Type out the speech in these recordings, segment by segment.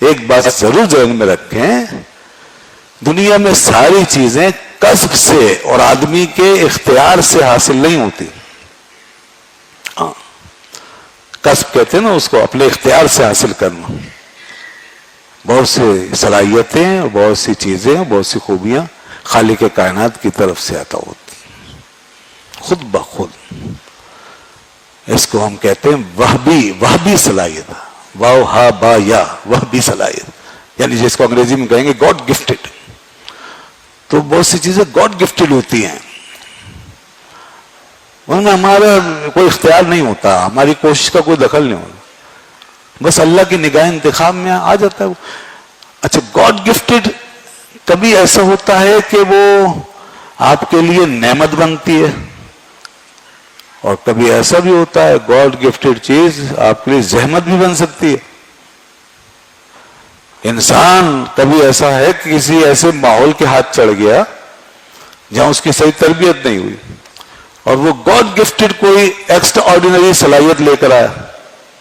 ایک بات ضرور ذہن میں رکھیں، دنیا میں ساری چیزیں کسب سے اور آدمی کے اختیار سے حاصل نہیں ہوتی. کسب کہتے ہیں نا اس کو، اپنے اختیار سے حاصل کرنا. بہت سی صلاحیتیں اور بہت سی چیزیں بہت سی خوبیاں خالق کائنات کی طرف سے عطا ہوتی خود بخود. اس کو ہم کہتے ہیں وہبی صلاحیت. واو ہا با یا وہبی صلاحیت، یعنی جس کو انگریزی میں کہیں گے گاڈ گفٹڈ. تو بہت سی چیزیں گاڈ گفٹڈ ہوتی ہیں، ان میں ہمارا کوئی اختیار نہیں ہوتا، ہماری کوشش کا کوئی دخل نہیں ہوتا، بس اللہ کی نگاہ انتخاب میں آ جاتا ہے. اچھا، گاڈ گفٹڈ کبھی ایسا ہوتا ہے کہ وہ آپ کے لیے نعمت بنتی ہے، اور کبھی ایسا بھی ہوتا ہے گاڈ گفٹڈ چیز آپ کے لیے زحمت بھی بن سکتی ہے. انسان کبھی ایسا ہے کہ کسی ایسے ماحول کے ہاتھ چڑھ گیا جہاں اس کی صحیح تربیت نہیں ہوئی، اور وہ گاڈ گفٹڈ کوئی ایکسٹرا آرڈینری صلاحیت لے کر آیا،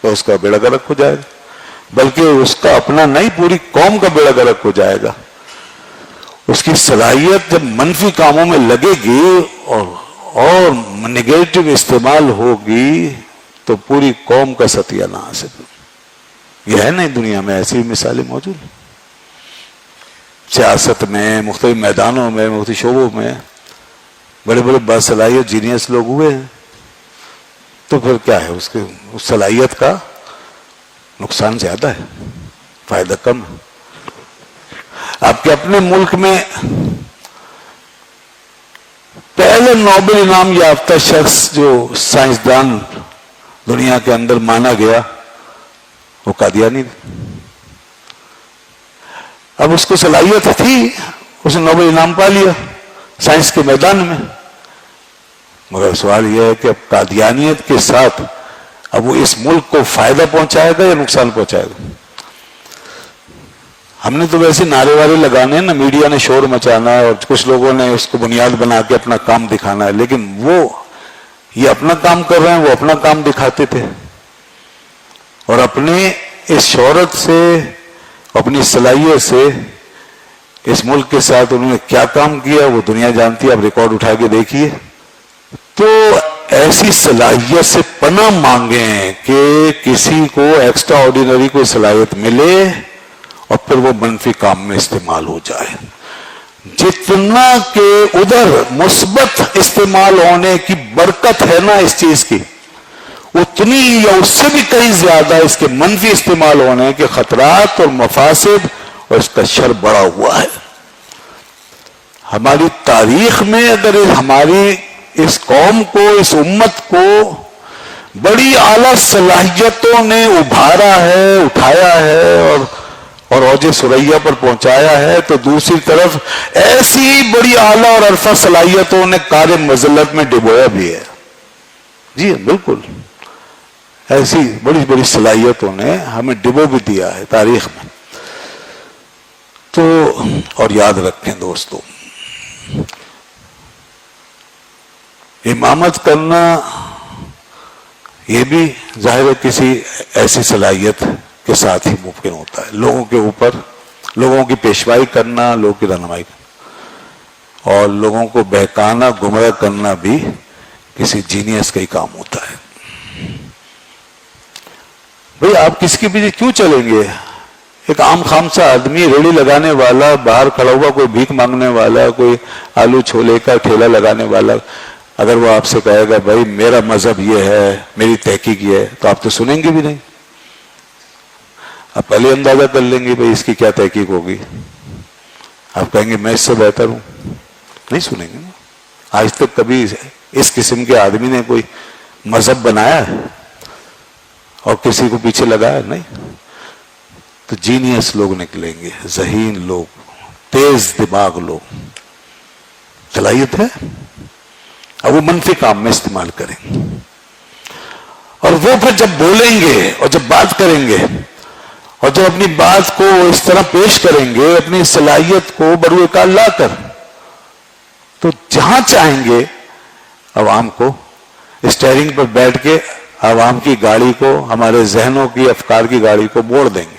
تو اس کا بیڑا غرق ہو جائے گا. بلکہ اس کا اپنا نہیں، پوری قوم کا بیڑا غرق ہو جائے گا. اس کی صلاحیت جب منفی کاموں میں لگے گی اور نگیٹو استعمال ہوگی تو پوری قوم کا ستیہ ناش ہے. یہ ہے نہیں دنیا میں ایسی مثالیں موجود ہیں. سیاست میں، مختلف میدانوں میں، مختلف شعبوں میں بڑے بڑے باصلاحیت جینیس لوگ ہوئے ہیں. تو پھر کیا ہے، اس صلاحیت کا نقصان زیادہ ہے، فائدہ کم ہے. آپ کے اپنے ملک میں پہلے نوبل انعام یافتہ شخص جو سائنسدان دنیا کے اندر مانا گیا وہ قادیانی تھا. اب اس کو صلاحیت تھی، اس نے نوبل انعام پا لیا سائنس کے میدان میں، مگر سوال یہ ہے کہ اب قادیانیت کے ساتھ اب وہ اس ملک کو فائدہ پہنچائے گا یا نقصان پہنچائے گا؟ ہم نے تو ویسے نعرے وارے لگانے ہیں نا، میڈیا نے شور مچانا ہے اور کچھ لوگوں نے اس کو بنیاد بنا کے اپنا کام دکھانا ہے، لیکن وہ یہ اپنا کام کر رہے ہیں، وہ اپنا کام دکھاتے تھے، اور اپنے اس شہرت سے، اپنی صلاحیت سے اس ملک کے ساتھ انہوں نے کیا کام کیا وہ دنیا جانتی ہے. آپ ریکارڈ اٹھا کے دیکھیے. تو ایسی صلاحیت سے پناہ مانگیں کہ کسی کو ایکسٹرا آرڈینری کوئی صلاحیت ملے اور پھر وہ منفی کام میں استعمال ہو جائے. جتنا کہ ادھر مثبت استعمال ہونے کی برکت ہے نا اس چیز کی، اتنی یا اس سے بھی کہیں زیادہ اس کے منفی استعمال ہونے کے خطرات اور مفاسد اور اس کا شر بڑا ہوا ہے. ہماری تاریخ میں اگر ہماری اس قوم کو، اس امت کو بڑی اعلیٰ صلاحیتوں نے ابھارا ہے، اٹھایا ہے اور اوج ثریا پر پہنچایا ہے، تو دوسری طرف ایسی بڑی اعلیٰ اور عرفہ صلاحیتوں نے کار مذلت میں ڈبویا بھی ہے. جی بالکل، ایسی بڑی بڑی صلاحیتوں نے ہمیں ڈبو بھی دیا ہے تاریخ میں. تو اور یاد رکھیں دوستو، امامت کرنا یہ بھی ظاہر ہے کسی ایسی صلاحیت کے ساتھ ہی ممکن ہوتا ہے. لوگوں کے اوپر، لوگوں کی پیشوائی کرنا، لوگوں کی رہنمائی کرنا اور لوگوں کو بہکانا، گمراہ کرنا بھی کسی جینیس کا ہی کام ہوتا ہے. بھئی آپ کس کے پیچھے کیوں چلیں گے؟ ایک عام خام سا آدمی، ریڑھی لگانے والا، باہر کھڑا ہوا کوئی بھیک مانگنے والا، کوئی آلو چھولے کا ٹھیلا لگانے والا، اگر وہ آپ سے کہے گا بھائی میرا مذہب یہ ہے، میری تحقیق یہ ہے، تو آپ تو سنیں گے بھی نہیں. آپ پہلے اندازہ کر لیں گے بھائی اس کی کیا تحقیق ہوگی. آپ کہیں گے میں اس سے بہتر ہوں، نہیں سنیں گے نا. آج تک کبھی اس قسم کے آدمی نے کوئی مذہب بنایا ہے اور کسی کو پیچھے لگایا؟ نہیں. تو جینیس لوگ نکلیں گے، ذہین لوگ، تیز دماغ لوگ، صلاحیت ہے، اب وہ منفی کام میں استعمال کریں گے. اور وہ پھر جب بولیں گے اور جب بات کریں گے اور جب اپنی بات کو اس طرح پیش کریں گے، اپنی صلاحیت کو بروئے کار لا کر، تو جہاں چاہیں گے عوام کو اسٹیئرنگ پر بیٹھ کے عوام کی گاڑی کو، ہمارے ذہنوں کی، افکار کی گاڑی کو موڑ دیں گے.